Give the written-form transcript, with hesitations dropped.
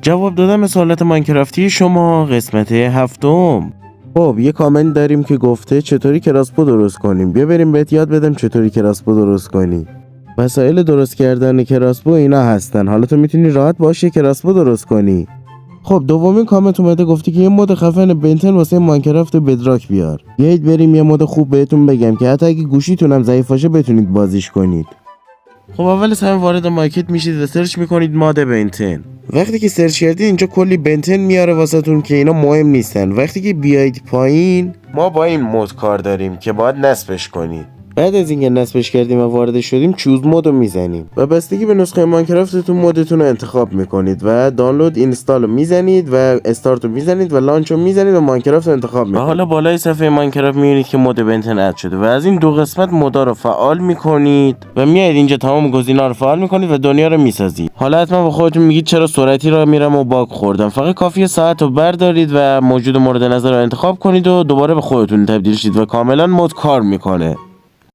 جواب دادم به سوالات ماینکرافتی شما قسمت 7. خب یه کامنت داریم که گفته چطوری کراسپو درست کنیم. بیا بریم بهت یاد بدم چطوری کراسپو درست کنی. وسایل درست کردن کراسپو اینا هستن. حالا تو میتونی راحت باشه کراسپو درست کنی. خب دومین کامنت اومده گفتی که یه مود خفن بنتن واسه ماینکرافت بدراک بیار. بیایید بریم یه مود خوب بهتون بگم که حتی اگه گوشیتون هم ضعیف باشه بتونید بازیش کنید. خب اول از همه وارد مارکت میشید و سرچ میکنید ماد بنتن. وقتی که سرچ کردید اینجا کلی بنتن میاره واسهتون که اینا مهم نیستن. وقتی که بیایید پایین ما با این مود کار داریم که باید نصبش کنید. بعد از اینکه نصبش کردیم و وارد شدیم چوز مود رو میزنیم و بستگی به نسخه ماینکرافتتون مودتون رو انتخاب میکنید و دانلود اینستال رو میزنید و استارت رو میزنید و لانچ رو میزنید و ماینکرافت رو انتخاب میکنید. و حالا بالای صفحه ماینکرافت میبینید که مود بنتن اد شده و از این دو قسمت مودا رو فعال میکنید و میایید اینجا تمام گزینه‌ها رو فعال میکنید و دنیا رو میسازید. حالا حتما با خودتون میگید چرا سرعتی راه میرم و باگ خوردم. فقط کافیه ساعت رو بردارید و موجود مورد نظر رو انتخاب کنید و دوباره به خودتون تبدیل شید و کاملا مود کار میکنه.